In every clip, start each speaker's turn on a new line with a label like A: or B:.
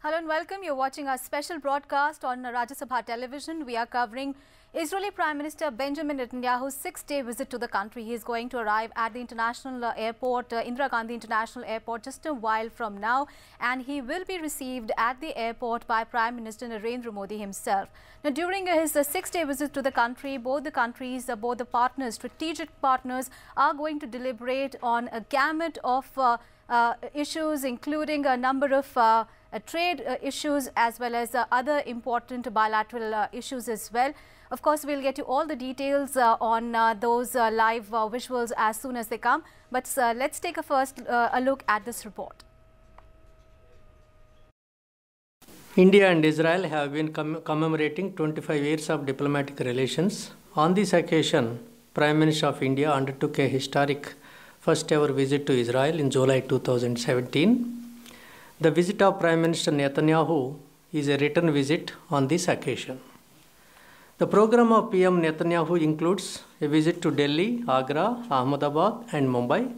A: Hello and welcome. You're watching our special broadcast on Rajya Sabha television. We are covering Israeli Prime Minister Benjamin Netanyahu's 6-day visit to the country. He is going to arrive at the international airport, Indira Gandhi International Airport, just a while from now, and he will be received at the airport by Prime Minister Narendra Modi himself. Now, during his 6-day visit to the country, both the partners, strategic partners, are going to deliberate on a gamut of issues, including a number of trade issues as well as other important bilateral issues as well. Of course, we'll get you all the details on those live visuals as soon as they come. But let's take a look at this report.
B: India and Israel have been commemorating 25 years of diplomatic relations. On this occasion, Prime Minister of India undertook a historic first ever visit to Israel in July 2017. The visit of Prime Minister Netanyahu is a return visit on this occasion. The program of PM Netanyahu includes a visit to Delhi, Agra, Ahmedabad and Mumbai.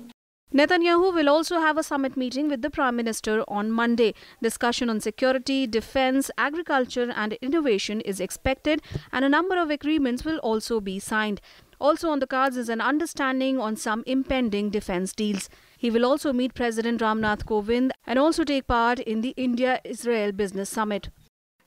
C: Netanyahu will also have a summit meeting with the Prime Minister on Monday. Discussion on security, defense, agriculture and innovation is expected, and a number of agreements will also be signed. Also on the cards is an understanding on some impending defense deals. He will also meet President Ramnath Kovind and also take part in the India-Israel Business Summit.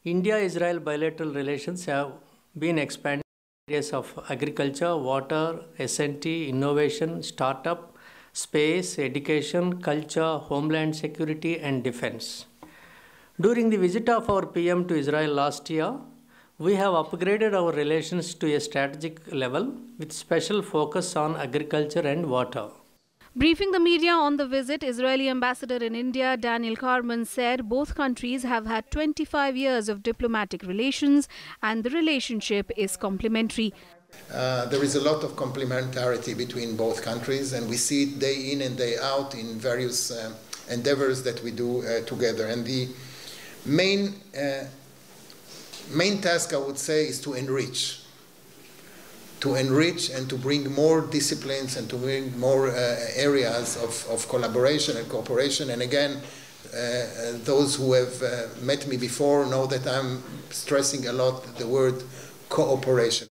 B: India-Israel bilateral relations have been expanded in areas of agriculture, water, S&T, innovation, startup, space, education, culture, homeland security and defense. During the visit of our PM to Israel last year, we have upgraded our relations to a strategic level with special focus on agriculture and water.
C: Briefing the media on the visit, Israeli ambassador in India, Daniel Karman, said both countries have had 25 years of diplomatic relations and the relationship is complementary.
D: There is a lot of complementarity between both countries, and we see it day in and day out in various endeavors that we do together. And the main task, I would say, is to enrich and to bring more disciplines and to bring more areas of collaboration and cooperation. And again, those who have met me before know that I'm stressing a lot the word cooperation.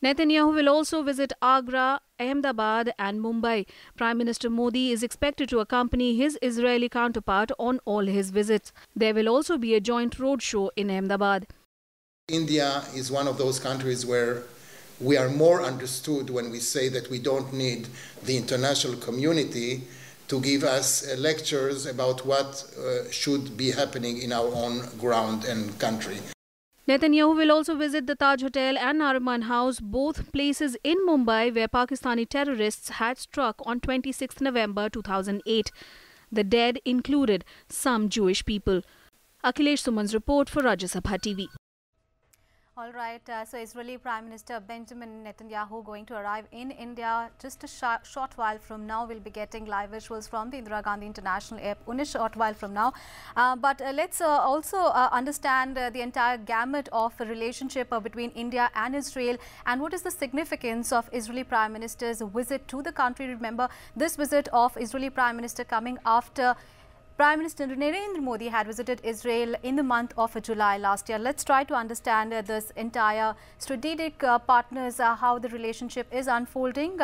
C: Netanyahu will also visit Agra, Ahmedabad and Mumbai. Prime Minister Modi is expected to accompany his Israeli counterpart on all his visits. There will also be a joint roadshow in Ahmedabad.
D: India is one of those countries where we are more understood when we say that we don't need the international community to give us lectures about what should be happening in our own ground and country.
C: Netanyahu will also visit the Taj Hotel and Nariman House, both places in Mumbai where Pakistani terrorists had struck on 26 November 2008. The dead included some Jewish people. Akhilesh Suman's report for Rajya Sabha TV.
A: All right, so Israeli Prime Minister Benjamin Netanyahu going to arrive in India just a short while from now. We'll be getting live visuals from the Indira Gandhi International Airport in a short while from now. But let's also understand the entire gamut of the relationship between India and Israel, and what is the significance of Israeli Prime Minister's visit to the country. Remember, this visit of Israeli Prime Minister coming after Prime Minister Narendra Modi had visited Israel in the month of July last year. Let's try to understand this entire strategic partners, how the relationship is unfolding.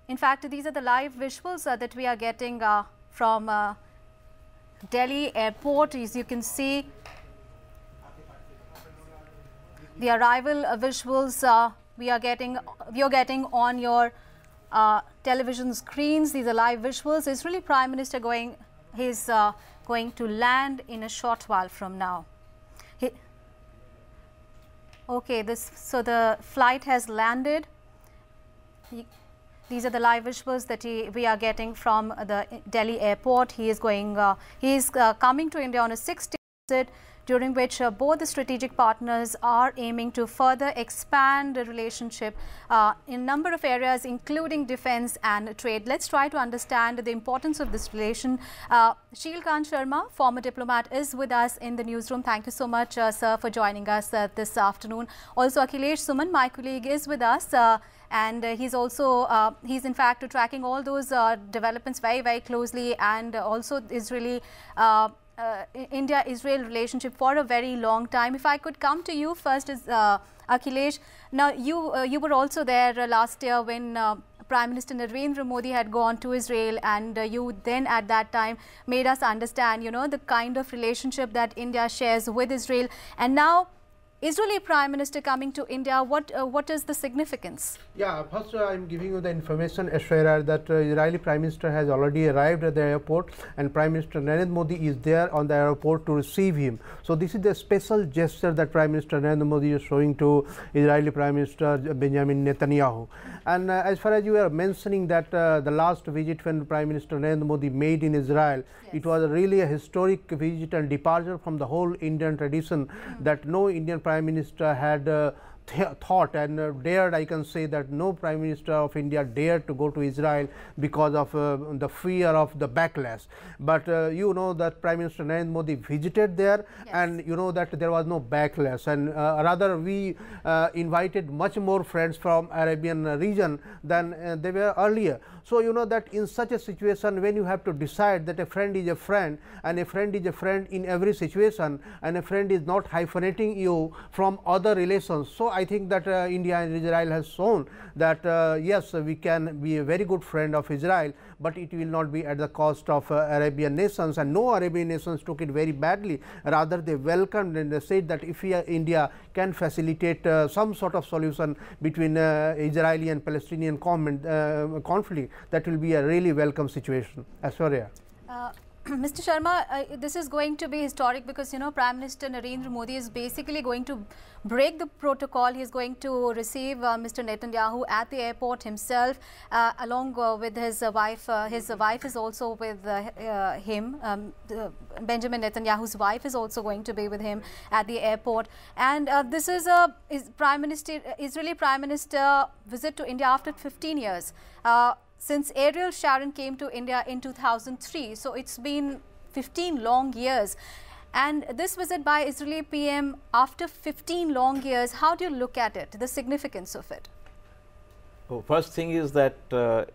A: In fact, these are the live visuals that we are getting from Delhi airport. As you can see, the arrival visuals you're getting on your television screens. These are live visuals. Israeli Prime Minister going to land in a short while from now. So the flight has landed. These are the live visuals that we are getting from the Delhi airport. He is coming to India on a 6-day visit, during which both the strategic partners are aiming to further expand the relationship in a number of areas, including defense and trade. Let's try to understand the importance of this relation. Shilkant Sharma, former diplomat, is with us in the newsroom. Thank you so much, sir, for joining us this afternoon. Also, Akhilesh Suman, my colleague, is with us. And he's in fact tracking all those developments very, very closely, and also Israeli India-Israel relationship for a very long time. If I could come to you first, is Akhilesh. Now, you were also there last year when Prime Minister Narendra Modi had gone to Israel, and you then at that time made us understand, you know, the kind of relationship that India shares with Israel. And now, Israeli Prime Minister coming to India, what is the significance?
E: Yeah, first I'm giving you the information, Ashwara, that Israeli Prime Minister has already arrived at the airport, and Prime Minister Narendra Modi is there on the airport to receive him. So this is the special gesture that Prime Minister Narendra Modi is showing to Israeli Prime Minister Benjamin Netanyahu. And as far as you are mentioning that the last visit when Prime Minister Narendra Modi made in Israel, yes, it was really a historic visit and departure from the whole Indian tradition that no Indian Prime Minister had thought and dared. I can say that no Prime Minister of India dared to go to Israel because of the fear of the backlash. But you know that Prime Minister Narendra Modi visited there, yes, and you know that there was no backlash, and rather we invited much more friends from Arabian region than they were earlier. So you know that in such a situation, when you have to decide that a friend is a friend, and a friend is a friend in every situation, and a friend is not hyphenating you from other relations. So I think that India and Israel has shown that yes, we can be a very good friend of Israel, but it will not be at the cost of Arabian nations, and no Arabian nations took it very badly. Rather, they welcomed and they said that if India can facilitate some sort of solution between Israeli and Palestinian conflict, that will be a really welcome situation. Ashwarya.
A: Mr. Sharma, this is going to be historic because, you know, Prime Minister Narendra Modi is basically going to break the protocol. He is going to receive Mr. Netanyahu at the airport himself, along with his wife. His wife is also with him. Benjamin Netanyahu's wife is also going to be with him at the airport. And this is a Israeli Prime Minister visit to India after 15 years. Since Ariel Sharon came to India in 2003. So it's been 15 long years. And this visit by Israeli PM after 15 long years, how do you look at it, the significance of it?
F: Oh, first thing is that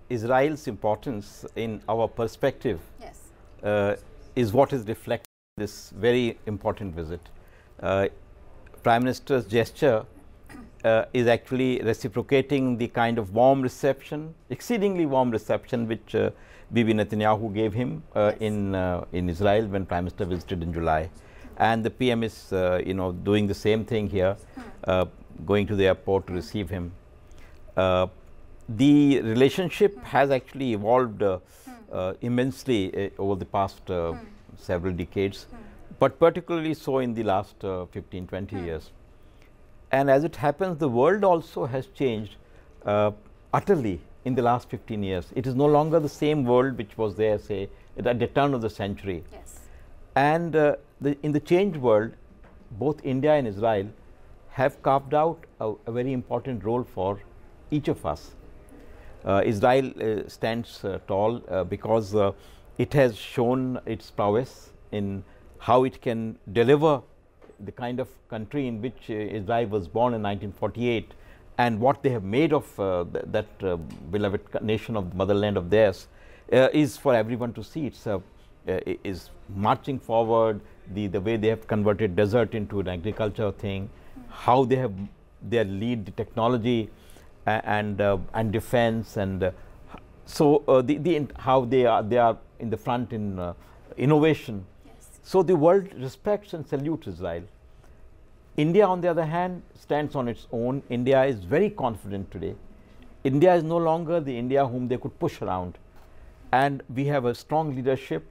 F: Israel's importance in our perspective, yes, is what is reflected in this very important visit. Prime Minister's gesture is actually reciprocating the kind of warm reception, exceedingly warm reception, which Bibi Netanyahu gave him in Israel when Prime Minister visited in July. And the PM is you know, doing the same thing here, going to the airport to receive him. The relationship has actually evolved immensely over the past several decades, but particularly so in the last 15-20 years. And as it happens, the world also has changed utterly in the last 15 years. It is no longer the same world which was there, say, at the turn of the century. Yes. And in the changed world, both India and Israel have carved out a very important role for each of us. Israel stands tall because it has shown its prowess in how it can deliver the kind of country in which Israel was born in 1948, and what they have made of that beloved nation of the motherland of theirs is for everyone to see. It's is marching forward, the way they have converted desert into an agriculture thing, how they have their lead the technology and defense, and so how they are in the front in innovation. So the world respects and salutes Israel. India, on the other hand, stands on its own. India is very confident today. India is no longer the India whom they could push around. And we have a strong leadership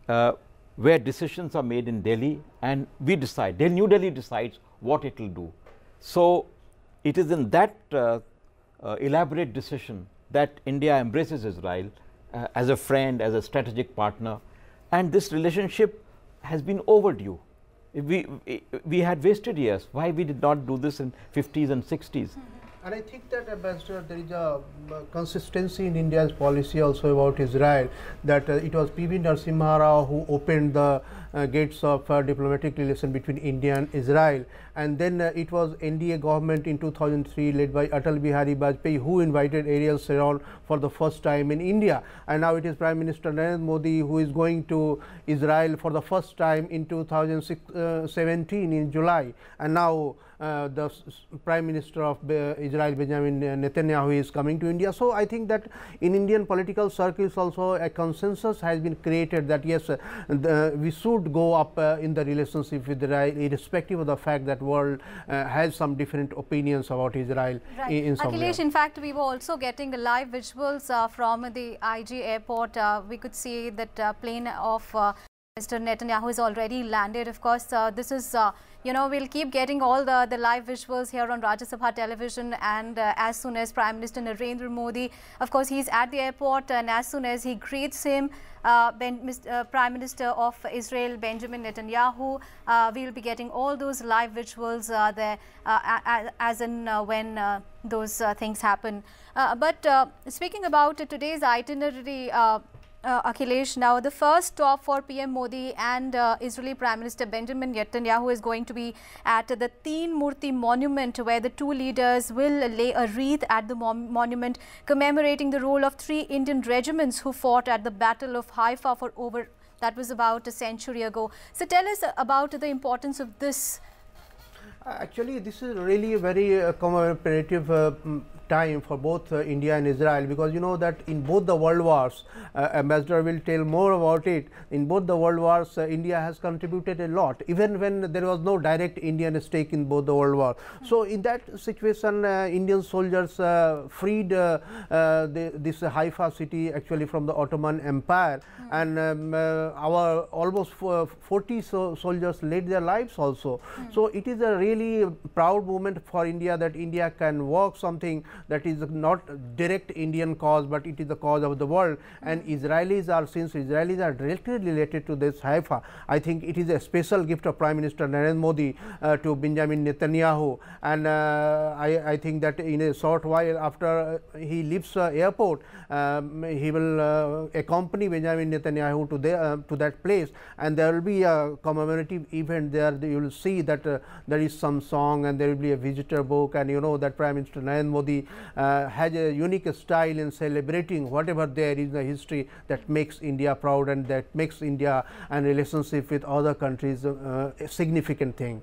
F: where decisions are made in Delhi, and we decide. New Delhi decides what it will do. So it is in that elaborate decision that India embraces Israel as a friend, as a strategic partner. And this relationship has been overdue. We had wasted years. Why we did not do this in 50s and 60s?
E: And I think that, Ambassador, there is a consistency in India's policy also about Israel, that it was P.V. Narasimha Rao who opened the gates of diplomatic relation between India and Israel. And then it was NDA government in 2003 led by Atal Bihari Vajpayee who invited Ariel Sharon for the first time in India, and now it is Prime Minister Narendra Modi who is going to Israel for the first time in 2017 in July, and now the Prime Minister of Israel Benjamin Netanyahu is coming to India. So I think that in Indian political circles also a consensus has been created that yes, we should go up in the relationship with Israel irrespective of the fact that world has some different opinions about Israel.
A: Right.
E: In some
A: Akhilesh,
E: way.
A: in fact, we were also getting live visuals from the IG airport. We could see that plane of Mr. Netanyahu is already landed. Of course, this is, we'll keep getting all the live visuals here on Rajya Sabha television, and as soon as Prime Minister Narendra Modi, of course, he's at the airport, and as soon as he greets him, Prime Minister of Israel Benjamin Netanyahu, we'll be getting all those live visuals there as in when those things happen. But speaking about today's itinerary, Akhilesh, now the first stop for PM Modi and Israeli Prime Minister Benjamin Netanyahu is going to be at the Teen Murti monument, where the two leaders will lay a wreath at the monument commemorating the role of 3 Indian regiments who fought at the Battle of Haifa for that was about a century ago. So tell us about the importance of this.
E: Actually, this is really a very commemorative time for both India and Israel, because you know that in both the world wars, Ambassador will tell more about it, in both the world wars India has contributed a lot, even when there was no direct Indian stake in both the world wars. So in that situation, Indian soldiers freed this Haifa city actually from the Ottoman Empire, and our almost 40 soldiers laid their lives also. So it is a really proud moment for India that India can work something that is not direct Indian cause, but it is the cause of the world. And Israelis are, since Israelis are directly related to this Haifa, I think it is a special gift of Prime Minister Narendra Modi to Benjamin Netanyahu. And I think that in a short while after he leaves airport, he will accompany Benjamin Netanyahu to that place, and there will be a commemorative event there. You will see that there is some song, and there will be a visitor book, and you know that Prime Minister Narendra Modi has a unique style in celebrating whatever there is in the history that makes India proud, and that makes India and relationship with other countries a significant thing.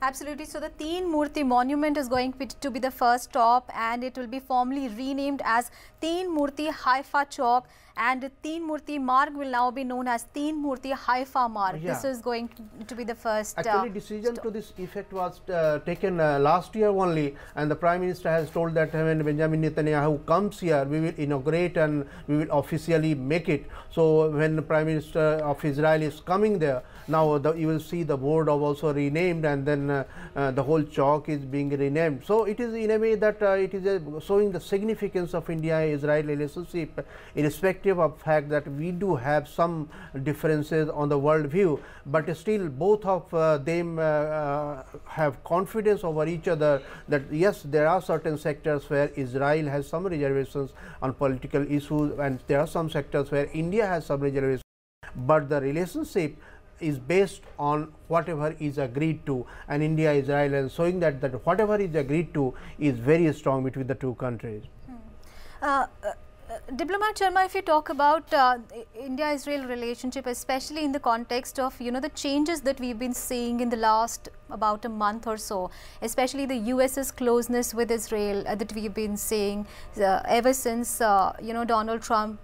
A: Absolutely. So the Teen Murti monument is going to be the first stop, and it will be formally renamed as Teen Murti Haifa Chowk, and Teen Murti Marg will now be known as Teen Murti Haifa Marg. Yeah. This is going to be the first
E: actually decision to this effect was taken last year only, and the Prime Minister has told that when Benjamin Netanyahu comes here, we will inaugurate and we will officially make it. So when the Prime Minister of Israel is coming there, now you will see the board of also renamed, and then the whole chalk is being renamed. So it is in a way that it is showing the significance of India-Israel relationship, irrespective of fact that we do have some differences on the world view, but still both of them have confidence over each other that yes, there are certain sectors where Israel has some reservations on political issues, and there are some sectors where India has some reservations, but the relationship is based on whatever is agreed to, and India, Israel, and showing that whatever is agreed to is very strong between the two countries.
A: Diplomat Sharma, if you talk about India-Israel relationship, especially in the context of the changes that we've been seeing in the last about a month or so, especially the US's closeness with Israel that we've been seeing ever since Donald Trump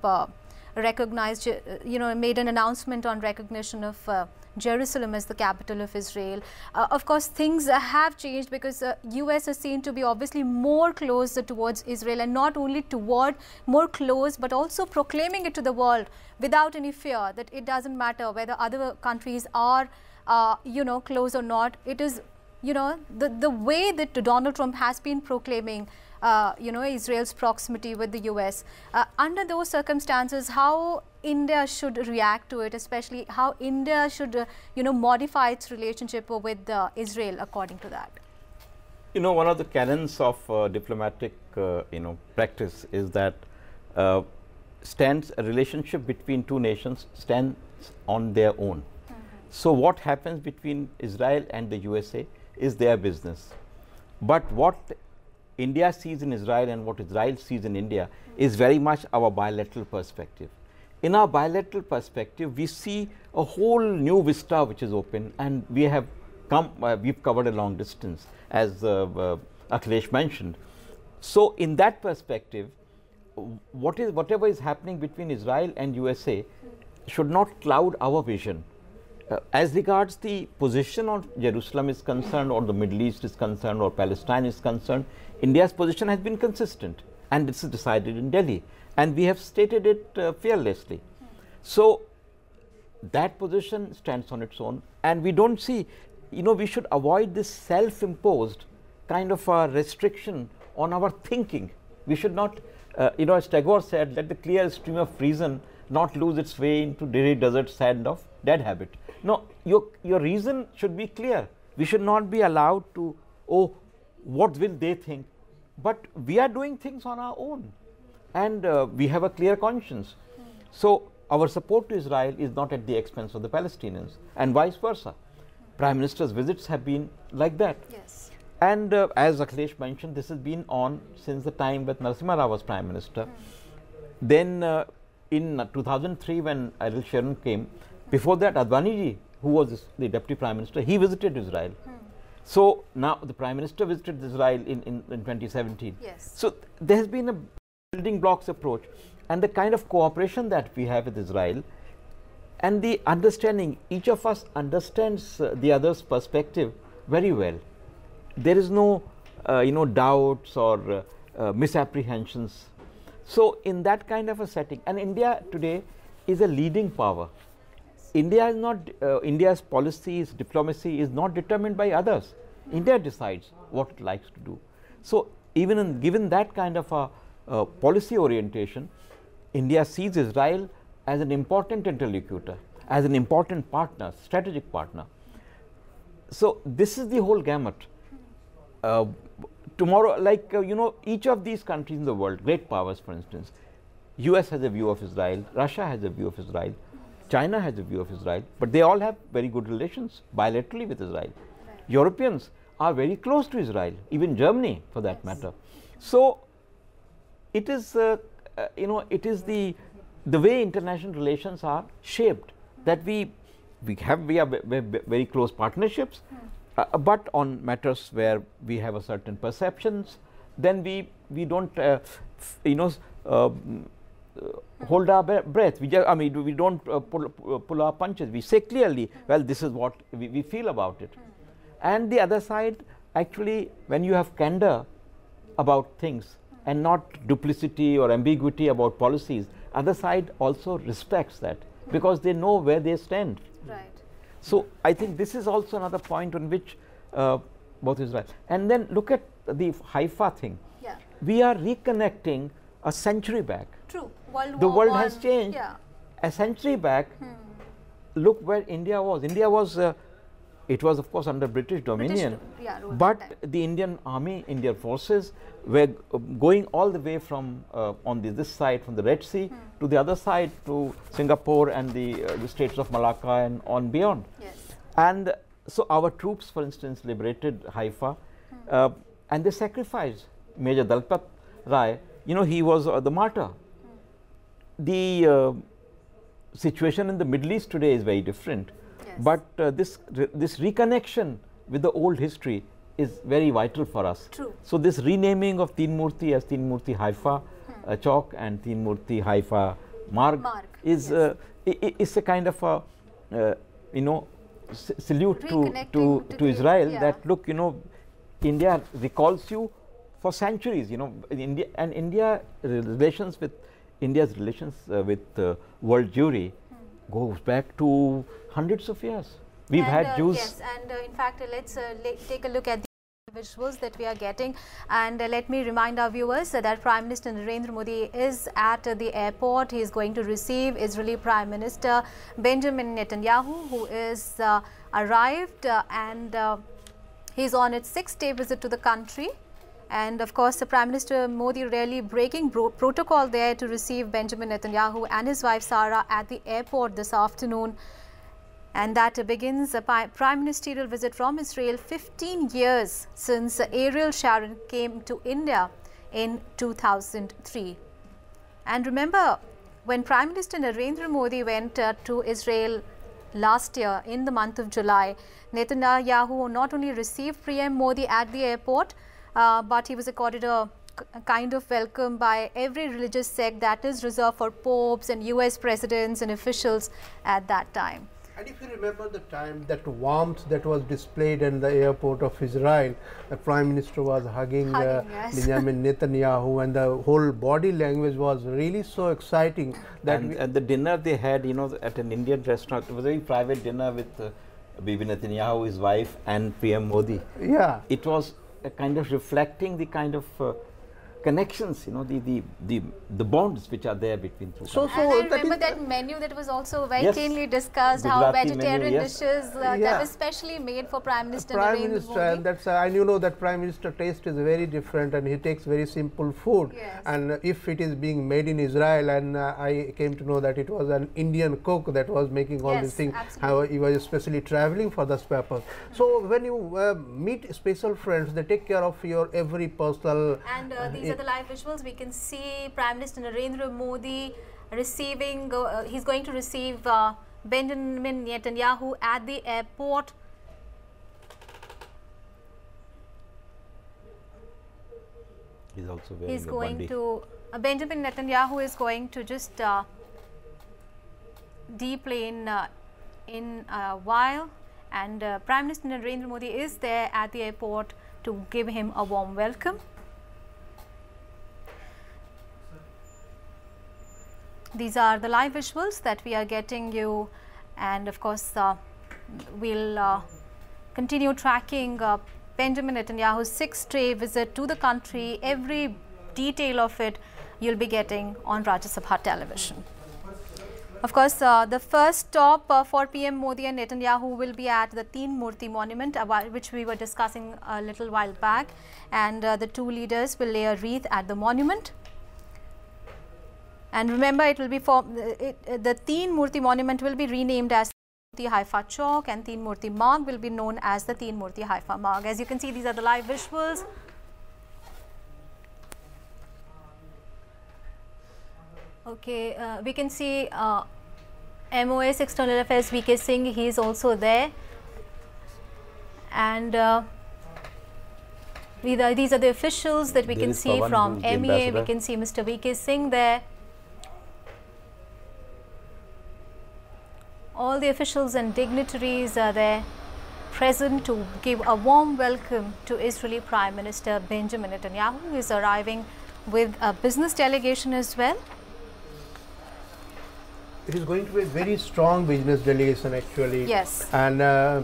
A: recognized, made an announcement on recognition of Jerusalem as the capital of Israel. Of course, things have changed because US is seen to be obviously more close towards Israel, and not only toward more close, but also proclaiming it to the world without any fear that it doesn't matter whether other countries are, close or not. It is, the way that Donald Trump has been proclaiming Israel's proximity with the US. Under those circumstances, how India should react to it, especially how India should, modify its relationship with Israel according to that?
F: One of the canons of diplomatic, practice is that a relationship between two nations stands on their own. So what happens between Israel and the USA is their business. But what India sees in Israel and what Israel sees in India is very much our bilateral perspective. In our bilateral perspective, we see a whole new vista which is open, and we have we've covered a long distance, as Akhilesh mentioned. So in that perspective, whatever is happening between Israel and USA should not cloud our vision. As regards the position of Jerusalem is concerned, or the Middle East is concerned, or Palestine is concerned, India's position has been consistent, and this is decided in Delhi, and we have stated it fearlessly. So that position stands on its own, and we don't see, we should avoid this self-imposed kind of a restriction on our thinking. We should not, as Tagore said, let the clear stream of reason not lose its way into dreary desert sand of dead habit. No, your reason should be clear. We should not be allowed to, what will they think? But we are doing things on our own, and we have a clear conscience. So our support to Israel is not at the expense of the Palestinians, and vice versa. Prime Minister's visits have been like that.
A: Yes.
F: And as Akhilesh mentioned, this has been on since the time when Narasimha Rao was Prime Minister. Then in 2003, when Ariel Sharon came, before that Advani ji, who was the Deputy Prime Minister, he visited Israel. So now the Prime Minister visited Israel in 2017.
A: Yes.
F: So there has been a building blocks approach, and the kind of cooperation that we have with Israel, and the understanding, each of us understands the other's perspective very well. There is no doubts or misapprehensions. So in that kind of a setting, and India today is a leading power. India is not, India's policies, diplomacy is not determined by others. India decides what it likes to do. So even given that kind of a policy orientation, India sees Israel as an important interlocutor, as an important partner, strategic partner. So this is the whole gamut. Tomorrow, each of these countries in the world, great powers for instance, US has a view of Israel, Russia has a view of Israel, China has a view of Israel, but they all have very good relations bilaterally with Israel. Right. Europeans are very close to Israel, even Germany for that matter. So it is, it is the way international relations are shaped, that we have very close partnerships, but on matters where we have a certain perceptions, then we don't hold our breath. We don't pull our punches. We say clearly, well, this is what we feel about it. And the other side, actually, when you have candor about things and not duplicity or ambiguity about policies, other side also respects that, because they know where they stand.
A: Right.
F: So I think this is also another point on which both Israel. And then look at the Haifa thing.
A: Yeah.
F: We are reconnecting a century back.
A: True.
F: The world has changed. Yeah. A century back, look where India was. India was, it was of course under British dominion, but the Indian army, Indian forces were going all the way from on this side, from the Red Sea to the other side, to Singapore and the states of Malacca and on beyond.
A: Yes.
F: And so our troops, for instance, liberated Haifa, and they sacrificed Major Dalpat Rai. He was the martyr. The situation in the Middle East today is very different, but this reconnection with the old history is very vital for us.
A: True.
F: So this renaming of Teen Murti as Teen Murti Haifa Chowk and Teen Murti Haifa Marg is it's a kind of a salute to Israel, that look, India recalls you for centuries. India's relations with world Jewry goes back to hundreds of years. We've had Jews.
A: Yes, and in fact, let's take a look at the visuals that we are getting, and let me remind our viewers that Prime Minister Narendra Modi is at the airport. He is going to receive Israeli Prime Minister Benjamin Netanyahu, who is arrived, and he's on its 6th-day visit to the country. And of course, the Prime Minister Modi really breaking protocol there to receive Benjamin Netanyahu and his wife Sarah at the airport this afternoon. And that begins a prime ministerial visit from Israel 15 years since Ariel Sharon came to India in 2003. And remember, when Prime Minister Narendra Modi went to Israel last year in the month of July, Netanyahu not only received PM Modi at the airport, but he was accorded a kind of welcome by every religious sect that is reserved for popes and US presidents and officials at that time.
E: And if you remember the time, that warmth that was displayed in the airport of Israel, the Prime Minister was hugging
A: yes.
E: Benjamin Netanyahu, and the whole body language was really so exciting. That
F: and the dinner they had, you know, at an Indian restaurant, it was a very private dinner with Bibi Netanyahu, his wife, and PM Modi.
E: Yeah.
F: It was a kind of reflecting the kind of connections, you know, the bonds which are there between two countries.
A: And I remember that menu that was also very
F: Yes.
A: keenly discussed,
F: Gujarati
A: how vegetarian
F: menu, yes.
A: dishes that
E: Yeah.
A: were specially made for Prime Minister
E: Prime
A: Narendra
E: Minister,
A: Modi.
E: and that's and you know that Prime Minister taste is very different, and he takes very simple food.
A: Yes.
E: And if it is being made in Israel, and I came to know that it was an Indian cook that was making all
A: Yes,
E: these things.
A: absolutely.
E: How he was especially traveling for this purpose. So when you meet special friends, they take care of your every personal.
A: And these are the live visuals. We can see Prime Minister Narendra Modi receiving, he's going to receive Benjamin Netanyahu at the airport.
F: He's also wearing
A: He's
F: a
A: going
F: bandi.
A: to, Benjamin Netanyahu is going to just deplane in a while, and Prime Minister Narendra Modi is there at the airport to give him a warm welcome. These are the live visuals that we are getting you, and of course we'll continue tracking Benjamin Netanyahu's 6th-day visit to the country. Every detail of it you'll be getting on Rajya Sabha television. Of course, the first stop for PM Modi and Netanyahu will be at the Teen Murti monument, which we were discussing a little while back, and the two leaders will lay a wreath at the monument. And remember, it will be for the Teen Murti monument will be renamed as Murti Haifa Chowk, and Teen Murti Marg will be known as the Teen Murti Haifa Marg. As you can see, these are the live visuals. Okay, we can see MOS External Affairs VK Singh, he is also there. And these are the officials that we can see from MEA. We can see Mr. VK Singh there. All the officials and dignitaries are there present to give a warm welcome to Israeli Prime Minister Benjamin Netanyahu, who is arriving with a business delegation as well.
E: It is going to be a very strong business delegation actually.
A: Yes.
E: And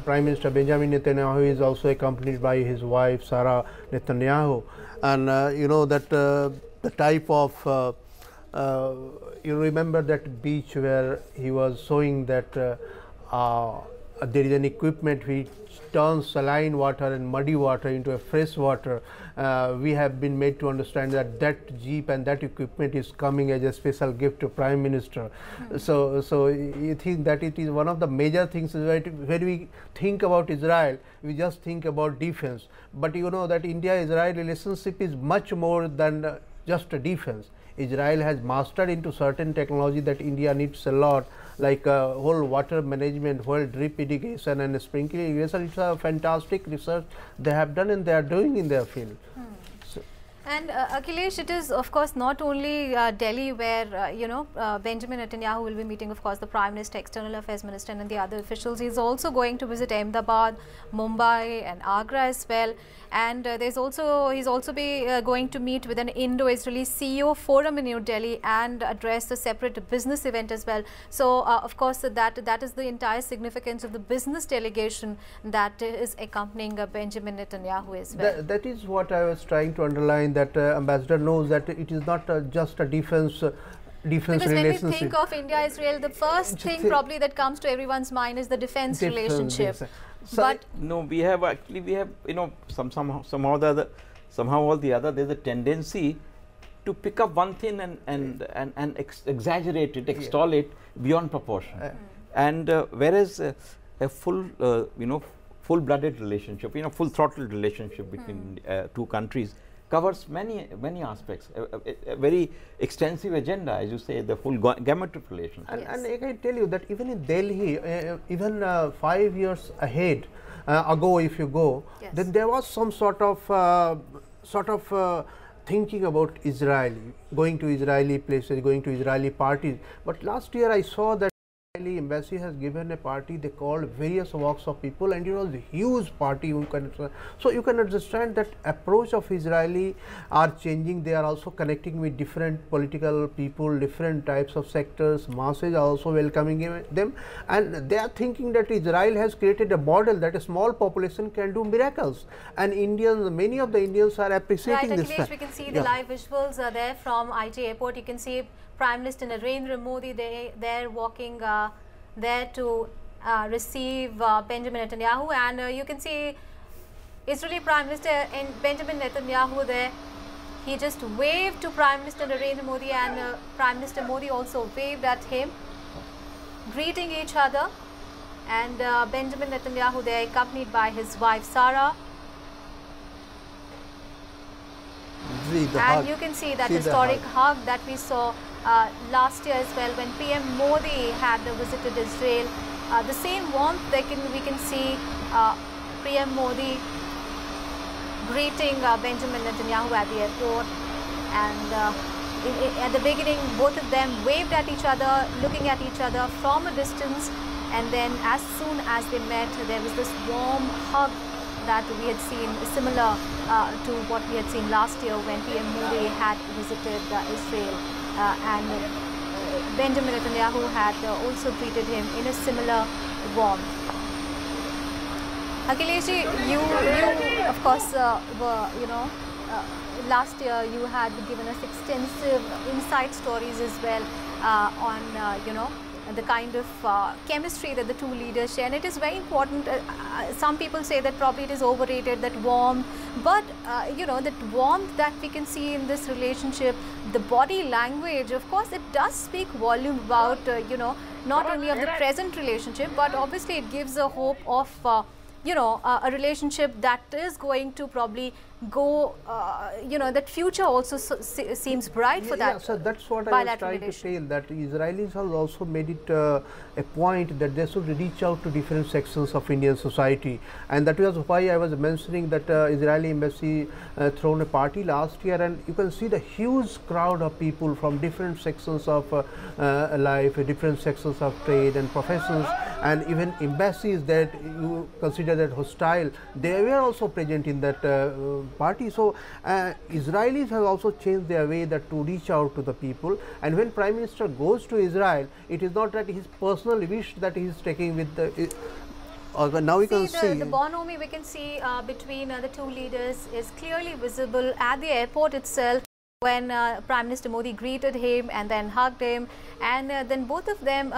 E: Prime Minister Benjamin Netanyahu is also accompanied by his wife Sarah Netanyahu. And you know that the type of, you remember that beach where he was showing that there is an equipment which turns saline water and muddy water into a fresh water. We have been made to understand that that jeep and that equipment is coming as a special gift to Prime Minister. So you think that it is one of the major things when we think about Israel, we just think about defense. But you know that India-Israel relationship is much more than just a defense. Israel has mastered into certain technology that India needs a lot, like whole water management, whole drip irrigation and sprinkler irrigation. It's a fantastic research they have done and they are doing in their field. So
A: and Akhilesh, it is of course not only Delhi where Benjamin Netanyahu will be meeting, of course, the Prime Minister, External Affairs Minister and the other officials. He is also going to visit Ahmedabad, Mumbai and Agra as well. And he's also going to meet with an Indo-Israeli CEO forum in New Delhi and address a separate business event as well. So of course that is the entire significance of the business delegation that is accompanying Benjamin Netanyahu as well.
E: That is what I was trying to underline, that Ambassador knows that it is not just a defense
A: because
E: relationship.
A: when we think of India-Israel, the first thing probably that comes to everyone's mind is the defense relationship.
E: So
A: but
F: no, we have somehow or the other there's a tendency to pick up one thing and exaggerate it, extol it beyond proportion. And whereas a full, full-blooded relationship, full-throttled relationship between two countries covers many aspects, a very extensive agenda, as you say, the full gamut of relations.
E: And I can tell you that even in Delhi, even 5 years ahead, ago, if you go, then there was some sort of thinking about Israel, going to Israeli places, going to Israeli parties. But last year I saw that Israeli embassy has given a party they called various walks of people, and it was a huge party. So you can understand that approach of Israeli are changing. They are also connecting with different political people, different types of sectors. Masses are also welcoming them, and they are thinking that Israel has created a model that a small population can do miracles, and Indians, many of the Indians are appreciating this.
A: Right, we can see the live visuals there from IT airport. You can see Prime Minister Narendra Modi, they're walking there to receive Benjamin Netanyahu, and you can see Israeli Prime Minister Benjamin Netanyahu there. He just waved to Prime Minister Narendra Modi, and Prime Minister Modi also waved at him, greeting each other. And Benjamin Netanyahu there, accompanied by his wife Sarah. And you can see that historic hug that we saw last year as well when PM Modi had visited Israel. The same warmth we can see PM Modi greeting Benjamin Netanyahu at the airport, and at the beginning both of them waved at each other, looking at each other from a distance, and then as soon as they met there was this warm hug that we had seen, similar to what we had seen last year when PM Modi had visited Israel, and Benjamin Netanyahu had also greeted him in a similar warmth. Akhilesh, you of course were, last year you had given us extensive inside stories as well on the kind of chemistry that the two leaders share, and it is very important. Some people say that probably it is overrated, that warmth, but that warmth that we can see in this relationship, the body language, of course it does speak volume about not only of the present relationship, but obviously it gives a hope of a relationship that is going to probably go, that future also seems bright for that.
E: Yeah, so that's what I was trying to tell, that Israelis have also made it a point that they should reach out to different sections of Indian society, and that was why I was mentioning that Israeli embassy thrown a party last year, and you can see the huge crowd of people from different sections of life, different sections of trade and professions, and even embassies that you consider that hostile, they were also present in that party. So Israelis have also changed their way that to reach out to the people, and when Prime Minister goes to Israel, it is not that his personal wish that he is taking with the now we can see
A: the bonhomie we can see between the two leaders is clearly visible at the airport itself when Prime Minister Modi greeted him and then hugged him, and then both of them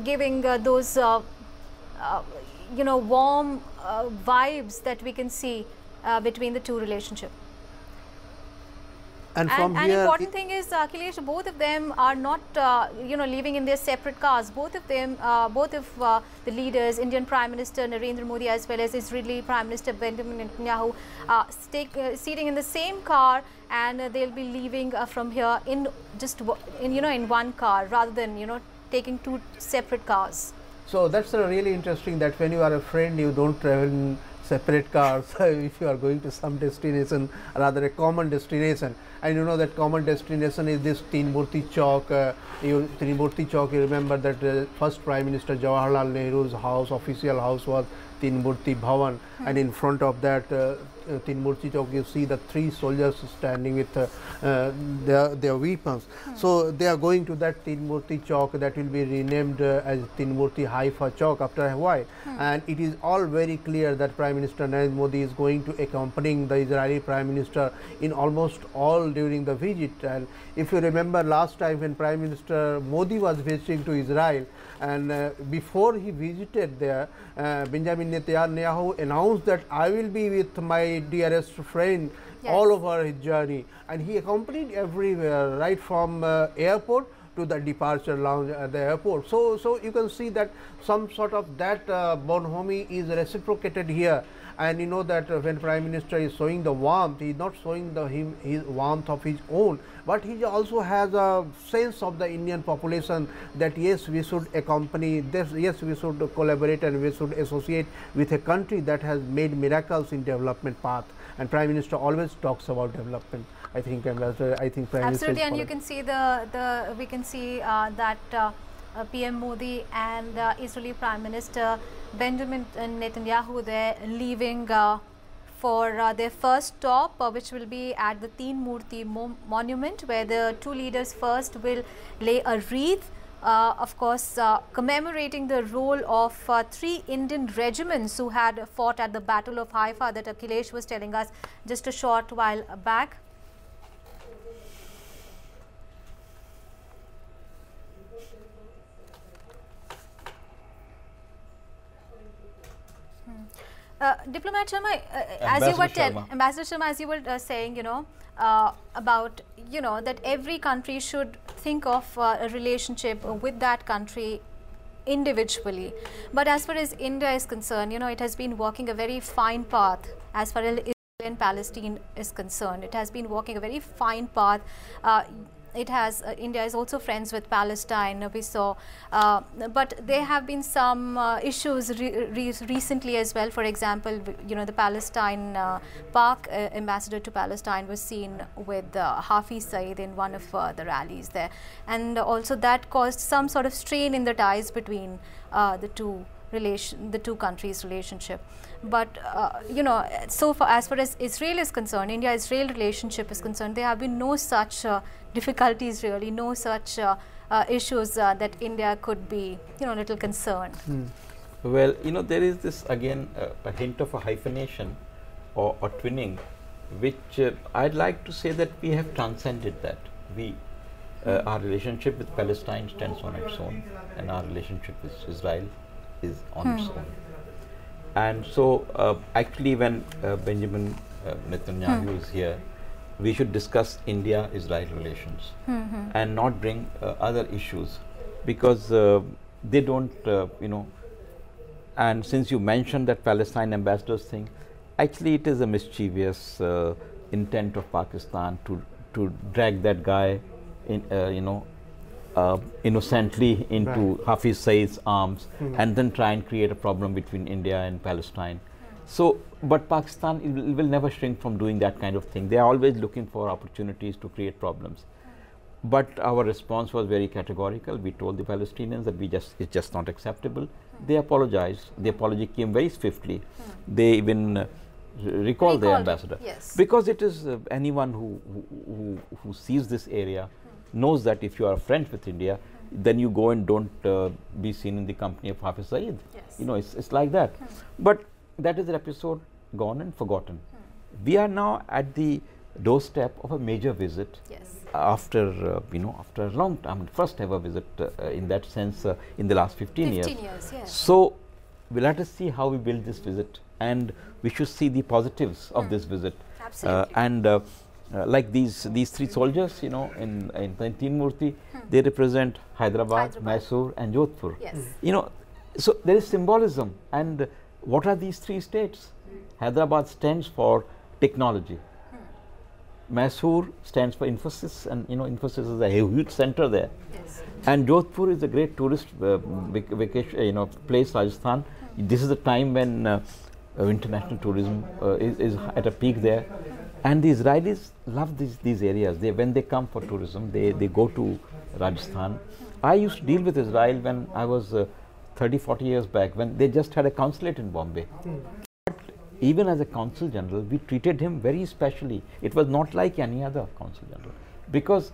A: giving those warm vibes that we can see between the two relationship.
E: And from
A: an
E: here,
A: important thing is, Akhilesh, both of them are not living in their separate cars. Both of them, both of the leaders, Indian Prime Minister Narendra Modi as well as Israeli Prime Minister Benjamin Netanyahu, seating in the same car, and they'll be leaving from here in just in one car rather than taking two separate cars.
E: So that's really interesting that when you are a friend, you don't travel in separate cars. If you are going to some destination, rather a common destination, and you know that common destination is this Teen Murti Chowk. Teen Murti Chowk, you remember that first Prime Minister Jawaharlal Nehru's house, official house, was Teen Murti Bhavan, and in front of that Teen Murti Chowk, you see the 3 soldiers standing with their weapons. So they are going to that Teen Murti Chowk that will be renamed as Teen Murti Haifa Chowk after a while, and it is all very clear that Prime Minister Narendra Modi is going to accompanying the Israeli Prime Minister in almost all during the visit. And if you remember last time when Prime Minister Modi was visiting to Israel, and before he visited there, Benjamin Netanyahu announced that I will be with my dearest friend all over his journey, and he accompanied everywhere, right from airport to the departure lounge at the airport. So you can see that some sort of that bonhomie is reciprocated here. And you know that when Prime Minister is showing the warmth, he is not showing his warmth of his own, but he also has a sense of the Indian population that yes, we should accompany this, yes, we should collaborate and we should associate with a country that has made miracles in development path. And Prime Minister always talks about development. I think Ambassador, I think Prime Minister.
A: Absolutely, and you can see we can see that PM Modi and Israeli Prime Minister Benjamin Netanyahu, they're leaving for their first stop, which will be at the Teen Murti monument, where the two leaders first will lay a wreath, of course commemorating the role of 3 Indian regiments who had fought at the Battle of Haifa that Akhilesh was telling us just a short while back. Diplomat Sharma, Ambassador Sharma, as you were saying, you know, about, you know, that every country should think of a relationship with that country individually. But as far as India is concerned, you know, it has been walking a very fine path as far as Israel and Palestine is concerned. It has been walking a very fine path. India is also friends with Palestine, we saw, but there have been some issues recently as well. For example, you know, the Palestine Park ambassador to Palestine was seen with Hafiz Saeed in one of the rallies there, and also that caused some sort of strain in the ties between the two countries' relationship. But you know, so far as Israel is concerned, India-Israel relationship is concerned, there have been no such difficulties, really, no such issues that India could be, you know, a little concerned.
F: Well, you know, there is this again a hint of a hyphenation or twinning, which I'd like to say that we have transcended that. Our relationship with Palestine stands on its own, and our relationship with Israel is on its own. And so actually when Benjamin Netanyahu is here, we should discuss India-Israel relations and not bring other issues, because they don't, you know, and since you mentioned that Palestine ambassadors thing, actually it is a mischievous intent of Pakistan to drag that guy in, you know, innocently into Hafiz Saeed's arms and then try and create a problem between India and Palestine. So, but Pakistan will never shrink from doing that kind of thing. They are always looking for opportunities to create problems. But our response was very categorical. We told the Palestinians that it's just not acceptable. They apologized. The apology came very swiftly. They even recalled their ambassador.
A: Yes.
F: Because it is anyone who sees this area knows that if you are friends with India, then you go and don't be seen in the company of Hafiz Saeed.
A: Yes.
F: You know, it's like that. But that is an episode gone and forgotten. We are now at the doorstep of a major visit.
A: Yes.
F: After you know, after a long time, first ever visit in that sense in the last 15 years.
A: 15 years, yes.
F: So let us see how we build this visit, and we should see the positives of this visit.
A: Absolutely.
F: Like these 3 soldiers, you know, in Teen Murti, they represent Hyderabad, Mysore and Jodhpur.
A: Yes.
F: You know, so there is symbolism. And what are these 3 states? Hyderabad stands for technology. Mysore stands for Infosys, and you know, Infosys is a huge center there.
A: Yes.
F: And Jodhpur is a great tourist vacation, you know, place, Rajasthan. This is the time when international tourism is at a peak there. And the Israelis love these areas. When they come for tourism, they go to Rajasthan. I used to deal with Israel when I was 30-40 years back, when they just had a consulate in Bombay. But even as a consul general, we treated him very specially. It was not like any other consul general, because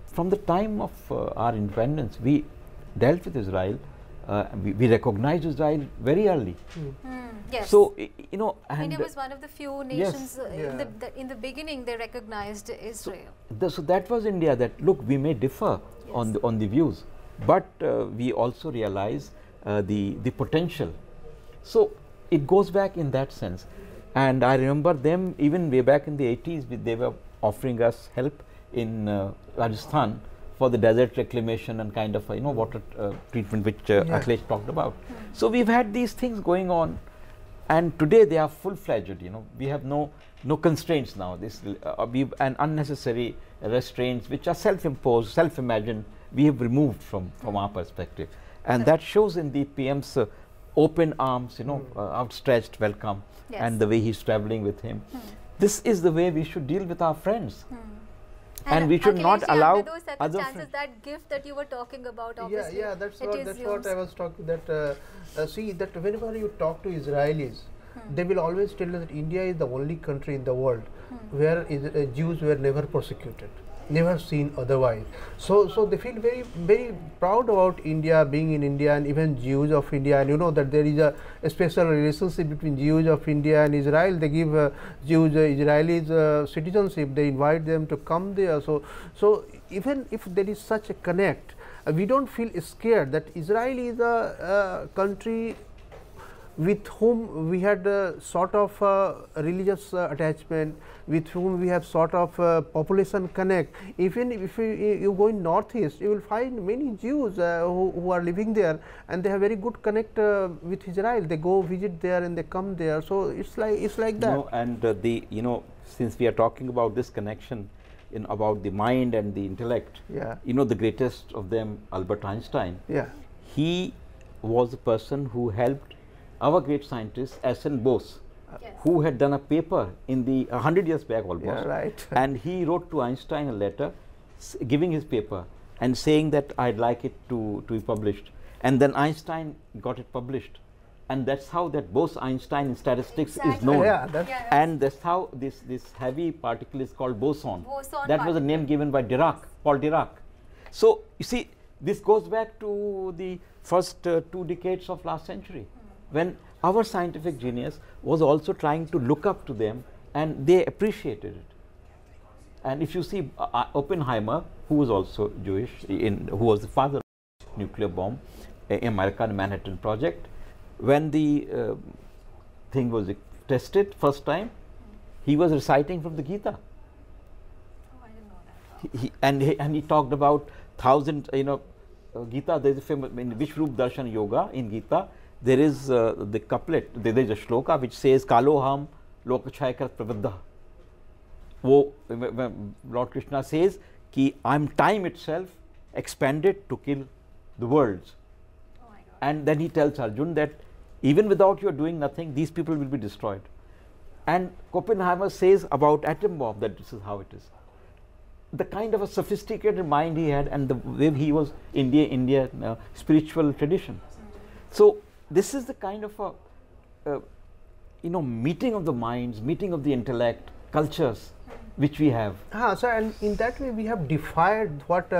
F: from the time of our independence, we dealt with Israel. We recognized Israel very early.
A: Yes.
F: So you know, and
A: India was one of the few nations in the beginning they recognized Israel.
F: So that was India. That look, we may differ on the views, but we also realize the potential. So it goes back in that sense. And I remember them even way back in the 80s. They were offering us help in Rajasthan for the desert reclamation and kind of water treatment which Akhilesh talked about. So we've had these things going on, and today they are full-fledged. We have no constraints now. This and unnecessary restraints which are self-imposed, self-imagined, we have removed from our perspective, and that shows in the PM's open arms, outstretched welcome, and the way he's traveling with him. This is the way we should deal with our friends. And we should not allow
A: those circumstances, that gift that you were talking about, obviously.
E: Yeah, that's what I was talking, that see, that whenever you talk to Israelis, they will always tell you that India is the only country in the world where Jews were never persecuted, never seen otherwise. So they feel very, very proud about India, being in India, and even Jews of India. And that there is a special relationship between Jews of India and Israel. They give Jews Israelis citizenship. They invite them to come there. So even if there is such a connect, we don't feel scared that Israel is a country with whom we had sort of religious attachment, with whom we have sort of population connect. Even if you go in northeast, you will find many Jews who are living there, and they have very good connect with Israel. They go visit there and they come there. So it's like that.
F: And since we are talking about this connection about the mind and the intellect, the greatest of them, Albert Einstein, he was the person who helped our great scientist S.N. Bose, who had done a paper in the 100 years back almost, and he wrote to Einstein a letter giving his paper and saying that I'd like it to be published, and then Einstein got it published, and that's how that Bose-Einstein in statistics is known. And that's how this heavy particle is called boson. That was a name given by Paul Dirac. So you see, this goes back to the first 2 decades of last century, when our scientific genius was also trying to look up to them, and they appreciated it. And if you see Oppenheimer, who was also Jewish, who was the father of the nuclear bomb, American Manhattan Project, when the thing was tested first time, he was reciting from the Gita.
A: Oh, I didn't know that.
F: And he talked about 1,000, Gita. There is a famous in Vishrup Darshan Yoga in Gita. There is the couplet, there is a shloka which says, Kaloham lokachayakar pravadha. Lord Krishna says, ki I'm time itself expanded to kill the worlds.
A: Oh my God.
F: And then he tells Arjun that even without your doing nothing, these people will be destroyed. And Oppenheimer says about atom bomb that this is how it is. The kind of a sophisticated mind he had, and the way he was India spiritual tradition. So this is the kind of a meeting of the minds, meeting of the intellect, cultures which we have.
E: So and in that way we have defied what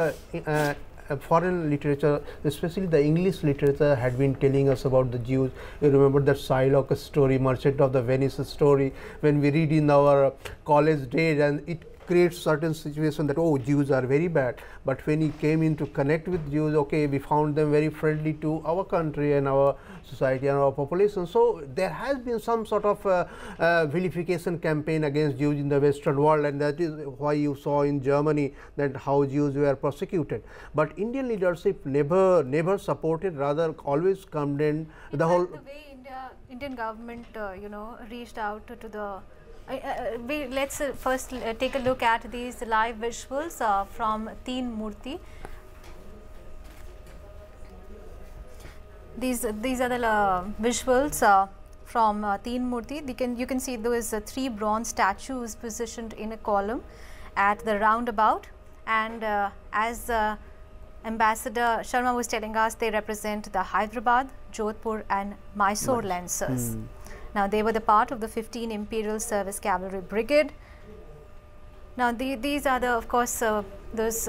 E: foreign literature, especially the English literature, had been telling us about the Jews. You remember that Shylock story, Merchant of the Venice story, when we read in our college days, and it creates certain situation that, oh, Jews are very bad. But when he came in to connect with Jews, okay, we found them very friendly to our country and our society and our population. So there has been some sort of vilification campaign against Jews in the Western world, and that is why you saw in Germany that how Jews were persecuted. But Indian leadership never supported, rather always condemned the whole.
A: The way Indian government, reached out to the. Let's first take a look at these live visuals from Teen Murti. These are the visuals from Teen Murti. You can see those 3 bronze statues positioned in a column at the roundabout, and as Ambassador Sharma was telling us, they represent the Hyderabad, Jodhpur and Mysore Lancers. Now, they were the part of the 15 Imperial Service Cavalry Brigade. Now, these are of course, those.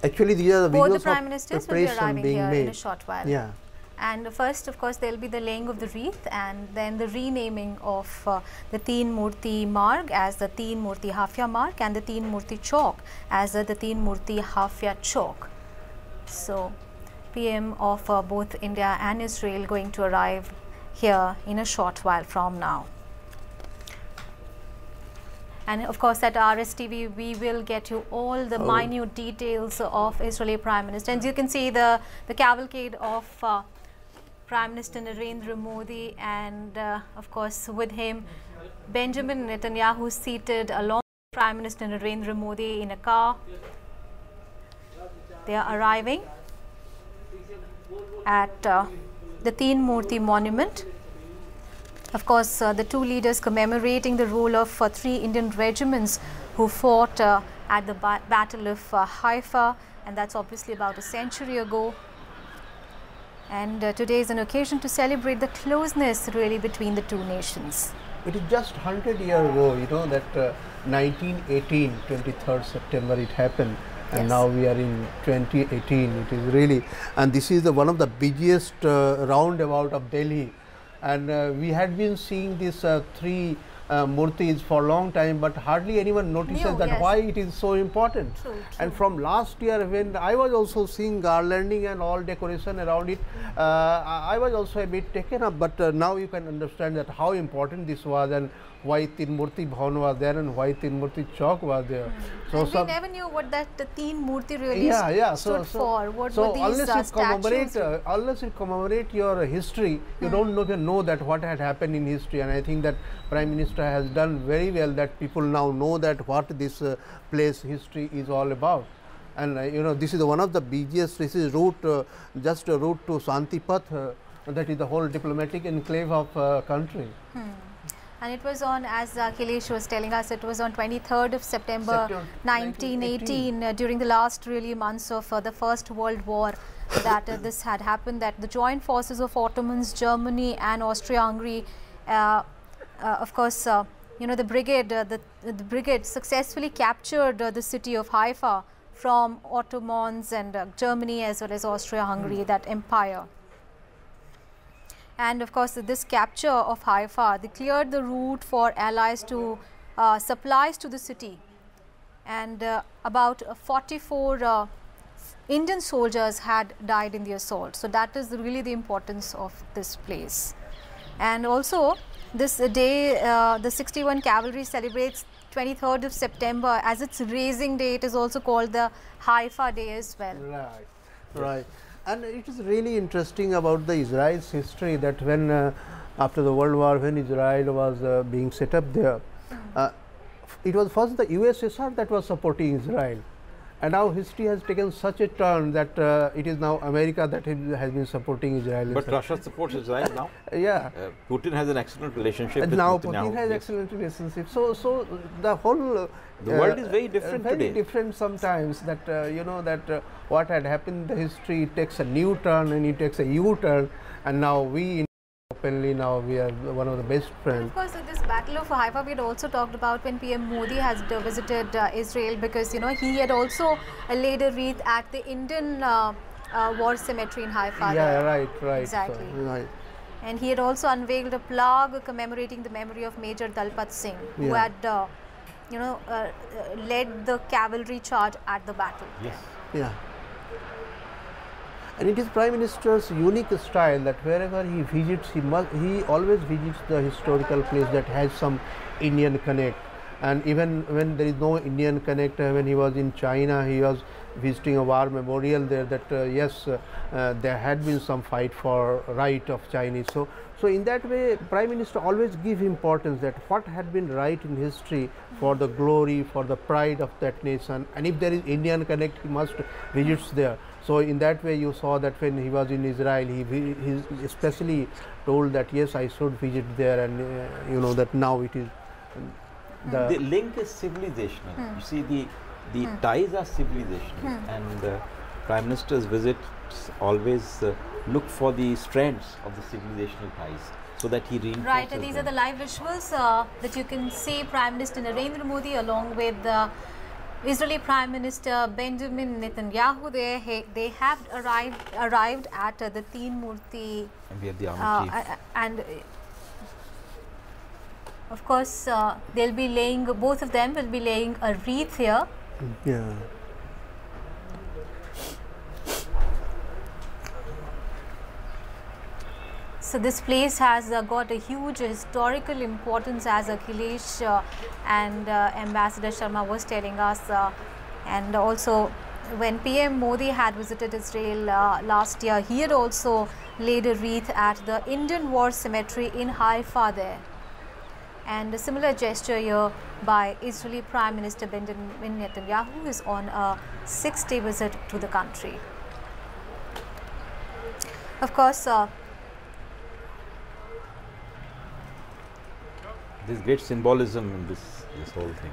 E: Actually, these are the
A: both
E: visuals
A: the Prime Ministers will be arriving here
E: made
A: in a short while.
E: Yeah.
A: And first, of course, there will be the laying of the wreath, and then the renaming of the Teen Murti Marg as the Teen Murti Hafia Marg, and the Teen Murti Chowk as the Teen Murti Hafia Chowk. So, PM of both India and Israel going to arrive here in a short while from now. And of course, at RSTV, we will get you all the minute details of Israeli Prime Minister. And you can see the cavalcade of Prime Minister Narendra Modi, and of course, with him, Benjamin Netanyahu seated along with Prime Minister Narendra Modi in a car. They are arriving at the Teen Murti monument. Of course, the two leaders commemorating the role of 3 Indian regiments who fought at the Battle of Haifa, and that's obviously about a century ago. And today is an occasion to celebrate the closeness really between the two nations.
E: It is just 100 years ago, you know, that 1918, 23rd September it happened. And
A: Yes.
E: now we are in 2018. It is really, and this is one of the busiest roundabout of Delhi. And we had been seeing these 3 murtis for a long time, but hardly anyone notices that
A: yes.
E: why it is so important.
A: True,
E: And
A: true.
E: from last year, when I was also seeing garlanding and all decoration around it, I was also a bit taken up. But now you can understand that how important this was, and why Teen Murti Bhavan was there, and why Teen Murti Chowk was there. So
A: And we never knew what that the Teen Murti really stood
E: so
A: for. What were these
E: unless you commemorate your history, you don't even know that what had happened in history. And I think that Prime Minister has done very well that people now know that what this place history is all about. And you know, this is one of the busiest. This is route, just a route to Santipath. That is the whole diplomatic enclave of country.
A: And it was on, as Akhilesh was telling us, it was on 23rd of September 1918, during the last really months of the First World War, that this had happened, that the joint forces of Ottomans, Germany and Austria-Hungary, of course, you know, the brigade successfully captured the city of Haifa from Ottomans and Germany as well as Austria-Hungary, that empire. And of course, this capture of Haifa, they cleared the route for allies to supplies to the city, and about 44 Indian soldiers had died in the assault. So that is really the importance of this place. And also this day, the 61 Cavalry celebrates 23rd of September as its raising day. It is also called the Haifa Day as well.
E: Right, right. And it is really interesting about the Israel's history, that when after the World War, when Israel was being set up there, it was first the USSR that was supporting Israel, and now history has taken such a turn that it is now America that has been supporting Israel.
F: But Russia supports Israel now.
E: Yeah.
F: Putin has an excellent relationship
E: And
F: with
E: now
F: Netanyahu.
E: Putin has excellent relationship. So the whole
F: The world is very different
E: very
F: today.
E: different sometimes. That you know that what had happened in the history takes a new turn, and it takes a U-turn, and now we openly now we are one of the best
A: And
E: friends.
A: of course, this Battle of Haifa we had also talked about when PM Modi has visited Israel, because you know he had also laid a wreath at the Indian war cemetery in Haifa.
E: Yeah,
A: there.
E: right.
A: Exactly.
E: So, right.
A: And he had also unveiled a plaque commemorating the memory of Major Dalpat Singh, who
E: Yeah.
A: had led the cavalry charge at the battle.
F: Yes.
E: Yeah. And it is Prime Minister's unique style that wherever he visits, he always visits the historical place that has some Indian connect. And even when there is no Indian connect, when he was in China, he was visiting a war memorial there, that yes, there had been some fight for right of Chinese. So in that way, Prime Minister always give importance that what had been right in history for the glory, for the pride of that nation. And if there is Indian connect, he must visits there. So in that way, you saw that when he was in Israel, he especially told that yes, I should visit there, and you know that now it is
F: The link is civilizational. You see, the ties are civilizational, and Prime Minister's visits always look for the strengths of the civilizational ties, so that he reinforces
A: Right, and these
F: them.
A: are the live visuals that you can see Prime Minister Narendra Modi along with Israeli Prime Minister Benjamin Netanyahu. They have arrived at the Teen Murti,
F: And we have the army chief.
A: and of course they'll be laying, both of them will be laying a wreath here.
E: yeah.
A: So this place has got a huge historical importance, as Akhilesh and Ambassador Sharma was telling us, and also when PM Modi had visited Israel last year, he had also laid a wreath at the Indian War Cemetery in Haifa there. And a similar gesture here by Israeli Prime Minister Benjamin Netanyahu, who is on a 6-day visit to the country. Of course,
F: there's great symbolism in this whole thing.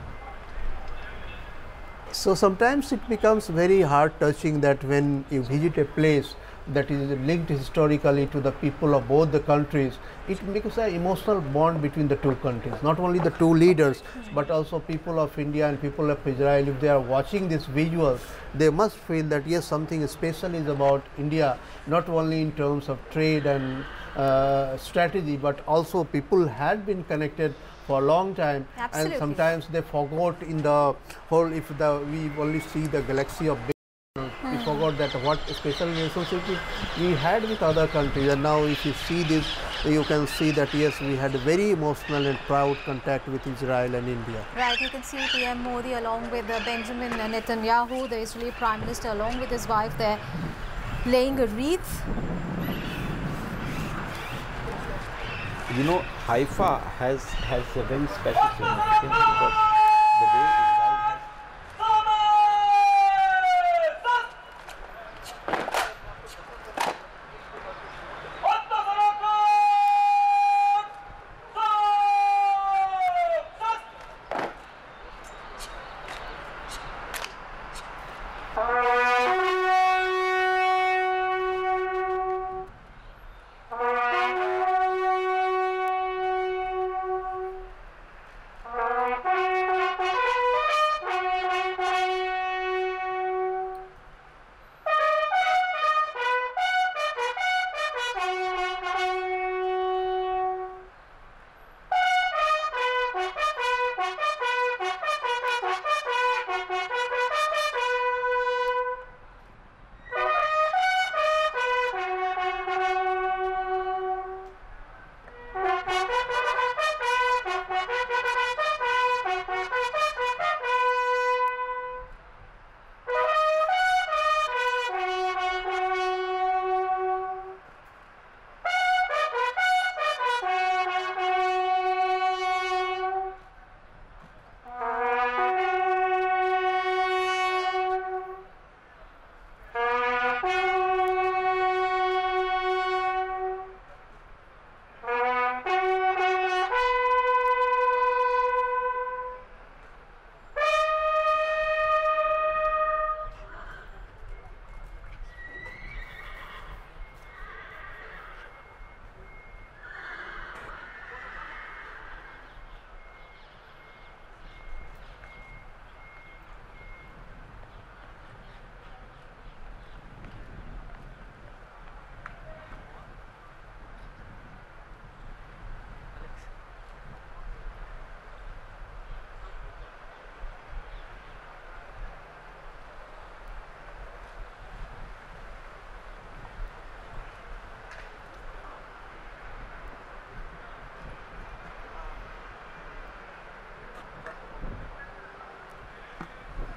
E: So sometimes it becomes very heart touching that when you visit a place that is linked historically to the people of both the countries, it makes an emotional bond between the two countries. Not only the two leaders, but also people of India and people of Israel. If they are watching this visual, they must feel that yes, something special is about India, not only in terms of trade and strategy, but also people had been connected for a long time.
A: Absolutely.
E: And sometimes they forgot in the whole, if we only see the galaxy of we forgot that what special relationship we had with other countries, and now if you see this, you can see that yes, we had a very emotional and proud contact with Israel and India.
A: Right, you can see PM Modi along with Benjamin Netanyahu, the Israeli Prime Minister, along with his wife there, laying a wreath.
F: You know, Haifa has a very special significance because the way Israel has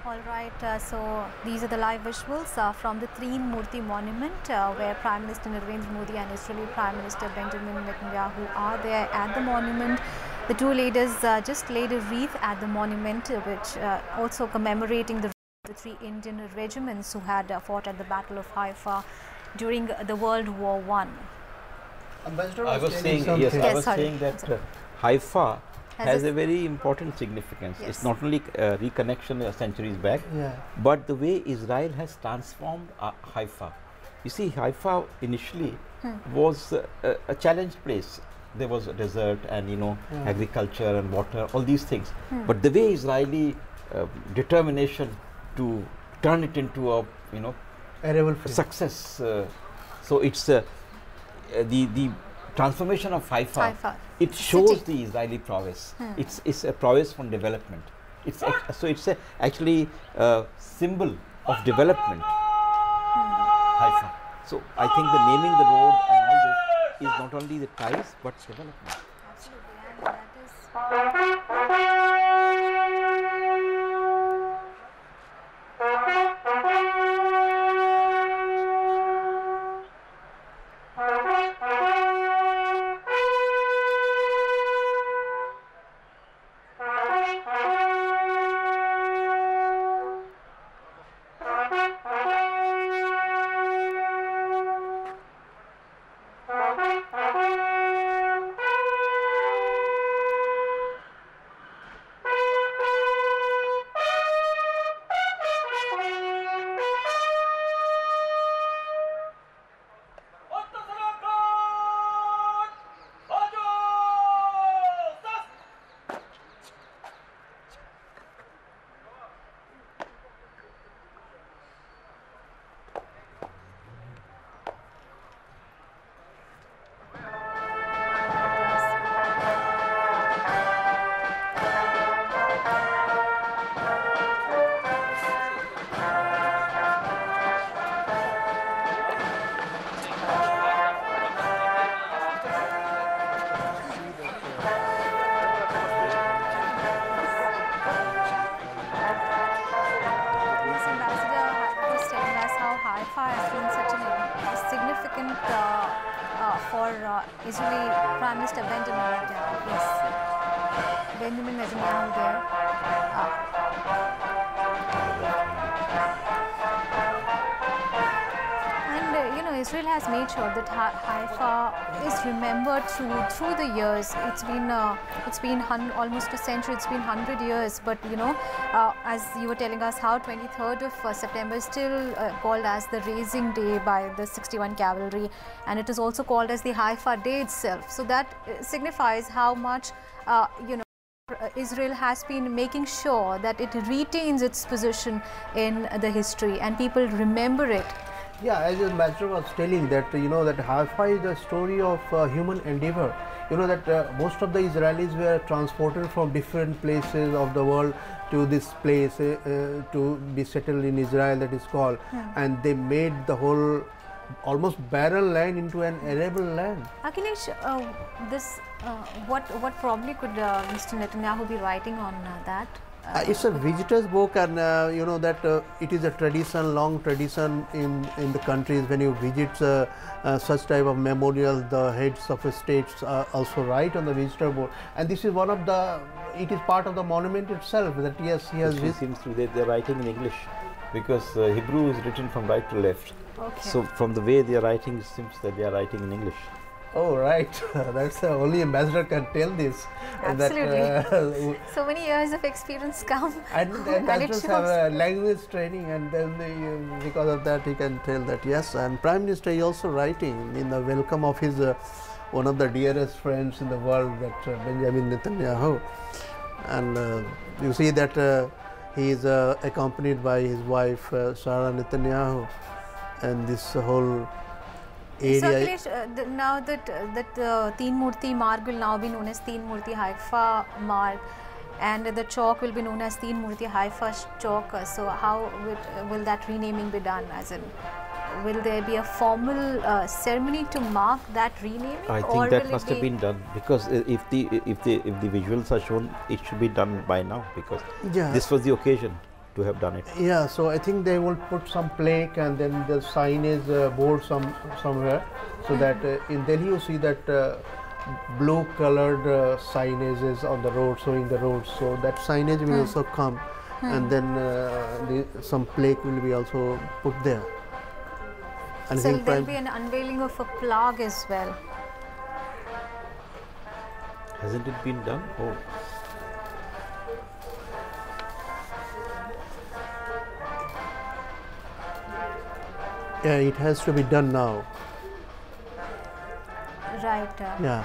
A: All right, so these are the live visuals from the Treen Murti Monument where Prime Minister Narendra Modi and Israeli Prime Minister Benjamin Netanyahu are there at the monument. The two leaders just laid a wreath at the monument, which also commemorating the three Indian regiments who had fought at the Battle of Haifa during the World War I.
F: I was saying that Haifa has a very important significance. Yes. It's not only reconnection centuries back, but the way Israel has transformed Haifa. You see, Haifa initially was a challenged place. There was a desert and agriculture and water, all these things. But the way Israeli determination to turn it into a a success. So it's the transformation of Haifa. It shows the Israeli prowess. It's a prowess from development. It's actually a symbol of development. Haifa. So I think the naming the road and all this is not only the ties but development.
A: Absolutely, and that is. For Israeli Prime Minister Benjamin Netanyahu. Yes, Benjamin Netanyahu there. And you know, Israel has made sure that Haifa is remembered through the years. It's been almost a century. It's been 100 years. But you know, as you were telling us, how 23rd of September is still called as the Raising Day by the 61 Cavalry, and it is also called as the Haifa Day itself. So that signifies how much you know, Israel has been making sure that it retains its position in the history and people remember it.
E: Yeah, as the master was telling that, you know, that Haifa is a story of human endeavor. You know that most of the Israelis were transported from different places of the world to this place to be settled in Israel, that is called, and they made the whole almost barren land into an arable land.
A: Akhilesh, what probably could Mr. Netanyahu be writing on that?
E: It's a visitor's book, and you know that it is a tradition, long tradition in the countries. When you visit such type of memorials, the heads of states also write on the visitor board, and this is one of the. It is part of the monument itself. That yes, he has.
F: It seems to be they're writing in English, because Hebrew is written from right to left.
A: Okay.
F: So from the way they are writing, it seems that they are writing in English.
E: Oh right, that's only ambassador can tell this.
A: Absolutely.
E: That,
A: so many years of experience come.
E: And ambassadors have language training, and then because of that he can tell that yes. And Prime Minister is also writing in the welcome of his one of the dearest friends in the world, that Benjamin Netanyahu, and you see that he is accompanied by his wife Sarah Netanyahu, and this whole area.
A: So Akhilesh, now that Teen Murti Marg will now be known as Teen Murti Haifa Marg, and the chalk will be known as Teen Murti Haifa chalk. So how will that renaming be done? As in, will there be a formal ceremony to mark that renaming?
F: I think that must have been done, because if the visuals are shown, it should be done by now, because this was the occasion to have done it.
E: Yeah, so I think they will put some plaque and then the signage board somewhere, so that in Delhi you see that blue colored signage is on the road, showing the road, so that signage will also come, and then some plaque will be also put there. And
A: so there will be an unveiling of a plaque as well.
F: Hasn't it been done? Oh.
E: Yeah, it has to be done now.
A: Right.
E: Yeah.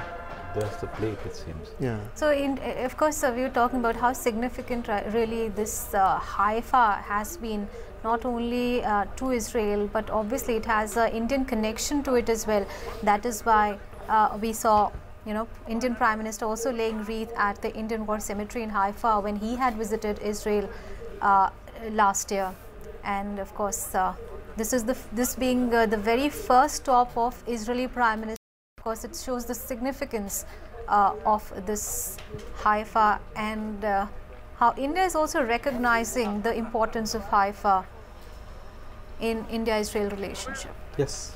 F: That's the plaque, it seems.
E: Yeah.
A: So, of course, we were talking about how significant really this Haifa has been, not only to Israel, but obviously it has an Indian connection to it as well. That is why we saw, you know, Indian Prime Minister also laying wreath at the Indian War Cemetery in Haifa when he had visited Israel last year. And of course, this being the very first stop of Israeli Prime Minister course, it shows the significance of this Haifa and how India is also recognizing the importance of Haifa in India-Israel relationship.
G: Yes.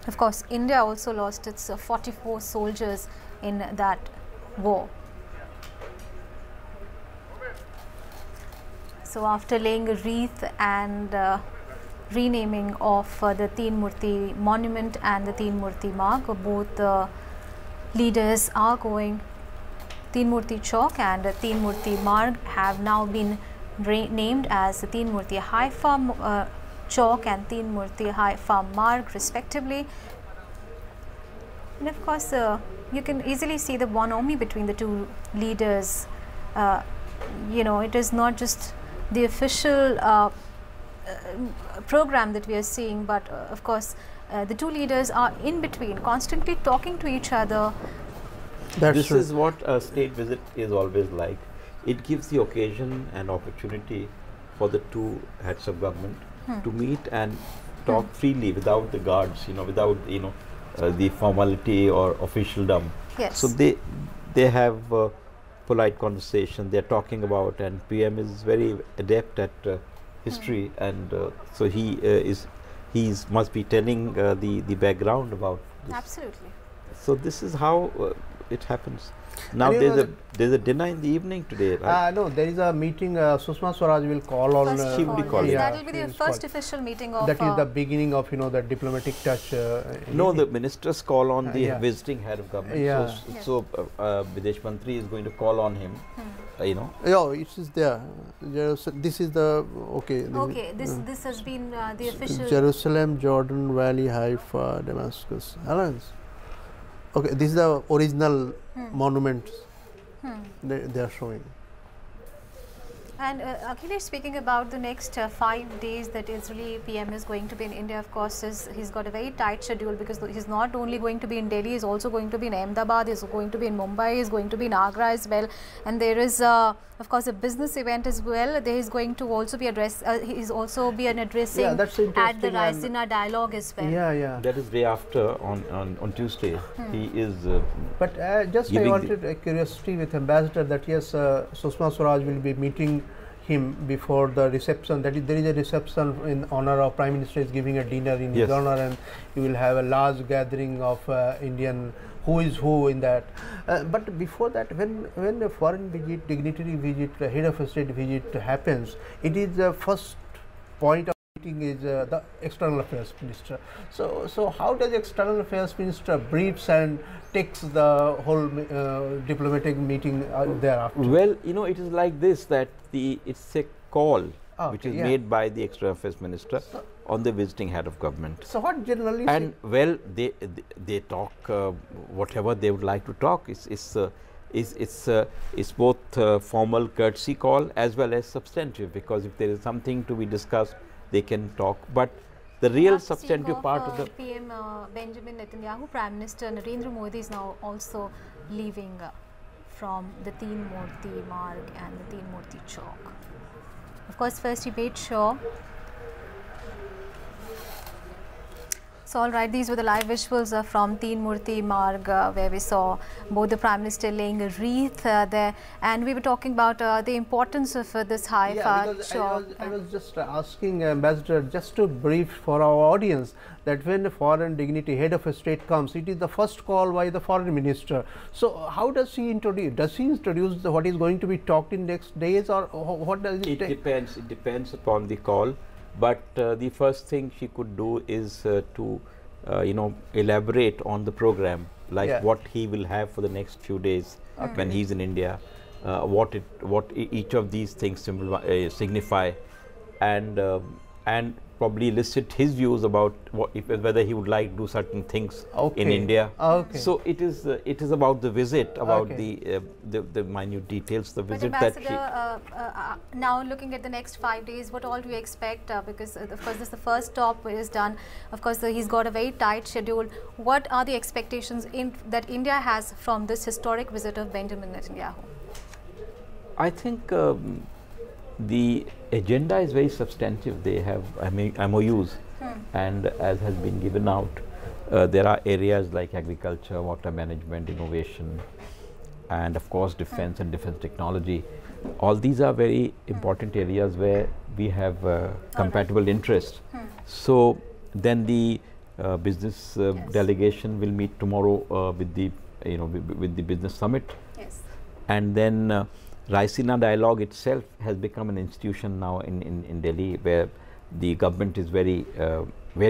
A: Of course, India also lost its 44 soldiers in that war. So after laying a wreath and renaming of the Teen Murti monument and the Teen Murti Marg, both leaders are going. Teen Murti Chowk and Teen Murti Marg have now been named as the Teen Murti Haifa Chowk and Teen Murti Haifa Marg respectively. And of course, you can easily see the bonhomie between the two leaders. You know, it is not just the official program that we are seeing, but of course the two leaders are in between, constantly talking to each other.
F: This is what a state visit is always like. It gives the occasion and opportunity for the two heads of government to meet and talk freely without the guards, without the formality or officialdom.
A: Yes.
F: So they have polite conversation. They are talking about, and PM is very adept at history, and so he must be telling the background about this.
A: Absolutely.
F: So this is how it happens. Now there's a dinner in the evening today, right?
E: No, there is a meeting. Sushma Swaraj will call on.
F: She will be calling.
A: That will be the first official meeting of.
E: That is the beginning of the diplomatic touch.
F: No, the ministers call on the visiting head of government.
E: Yeah.
F: So Videsh Mantri is going to call on him.
E: Yeah, it is there. This is the
A: Okay, this has been the official.
E: Jerusalem, Jordan Valley, Haifa, Damascus, Alliance. Okay, this is the original monuments they are showing.
A: And Akhilesh, speaking about the next 5 days that Israeli PM is going to be in India, of course, he's got a very tight schedule, because he's not only going to be in Delhi, he's also going to be in Ahmedabad, he's going to be in Mumbai, he's going to be in Agra as well, and there is of course a business event as well. There is going to also be he's also be an addressing at the Rajya dialogue as well.
E: Yeah.
F: That is day after on Tuesday. He is.
E: But just I wanted a curiosity with Ambassador that yes, Sushma Swaraj will be meeting him before the reception. That is, there is a reception in honor of Prime Minister is giving a dinner in his honor, and you will have a large gathering of Indian who is who in that. But before that, when a foreign visit, dignitary visit, head of a state visit happens, it is the first point of meeting is the External Affairs Minister. So how does External Affairs Minister briefs and takes the whole diplomatic meeting thereafter?
F: Well, it is like this, that it's a call which is made by the External Affairs Minister on the visiting head of government.
E: So what generally?
F: And well, they talk whatever they would like to talk. It's both formal courtesy call as well as substantive, because if there is something to be discussed, they can talk. But the real substantive part of the
A: PM Benjamin Netanyahu, Prime Minister Narendra Modi is now also leaving from the Teen Murti Marg and the Teen Murti Chowk. Of course, first he made sure. So all right, these were the live visuals from Teen Murti Marg, where we saw both the Prime Minister laying a wreath there, and we were talking about the importance of this Haifa Chowk.
E: I was just asking Ambassador just to brief for our audience that when a foreign dignity head of a state comes, it is the first call by the foreign minister. So how does he introduce? Does he introduce what is going to be talked in next days, or what does it take?
F: It depends upon the call. But the first thing she could do is to elaborate on the program, like what he will have for the next few days when he's in India, what each of these things signify, and probably elicit his views about whether he would like to do certain things in India. So it is about the visit, about the minute details, the visit that she.
A: Now looking at the next 5 days, what all do you expect? Because of course this is the first stop is done. Of course he's got a very tight schedule. What are the expectations that India has from this historic visit of Benjamin Netanyahu?
F: I think the agenda is very substantive. They have MOUs, and as has been given out, There are areas like agriculture, water management, innovation, and of course defense and defense technology. All these are very important areas where we have compatible interests. So then the business delegation will meet tomorrow with the with the business summit.
A: Yes.
F: And then Raisina dialogue itself has become an institution now in Delhi, where the government is very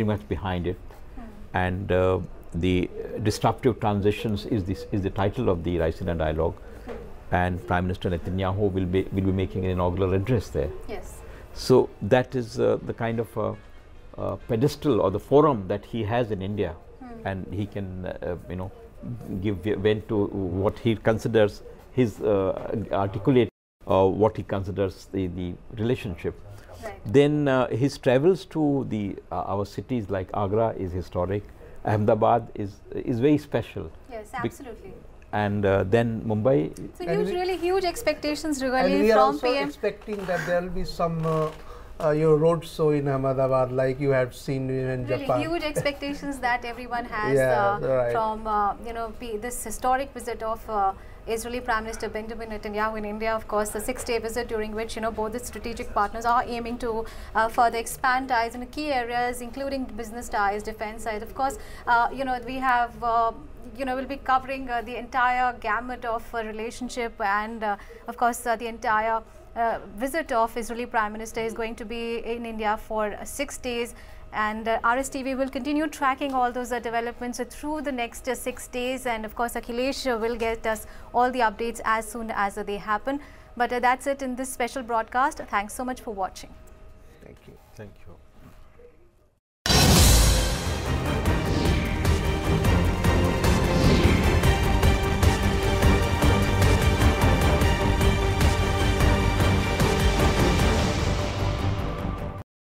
F: much behind it. And the disruptive transitions is the title of the Raisina dialogue, and Prime Minister Netanyahu will be making an inaugural address there.
A: Yes.
F: So that is the kind of pedestal or the forum that he has in India, and he can give vent to what he considers his articulate what he considers the relationship.
A: Right.
F: Then his travels to our cities like Agra is historic. Ahmedabad is very special.
A: Yes, absolutely.
F: And then Mumbai.
A: So really huge expectations really
E: and we are
A: from
E: also
A: PM.
E: expecting that there will be some your road show in Ahmedabad, like you have seen in
A: Really
E: Japan.
A: huge expectations that everyone has
E: Right.
A: from this historic visit of Israeli Prime Minister Benjamin Netanyahu in India. Of course, the 6-day visit during which both the strategic partners are aiming to further expand ties in key areas, including business ties, defense side. Of course, we have. We'll be covering the entire gamut of relationship, and of course the entire visit of Israeli Prime Minister is going to be in India for 6 days, and RSTV will continue tracking all those developments through the next 6 days, and of course Akhilesh will get us all the updates as soon as they happen. But that's it in this special broadcast. Thanks so much for watching.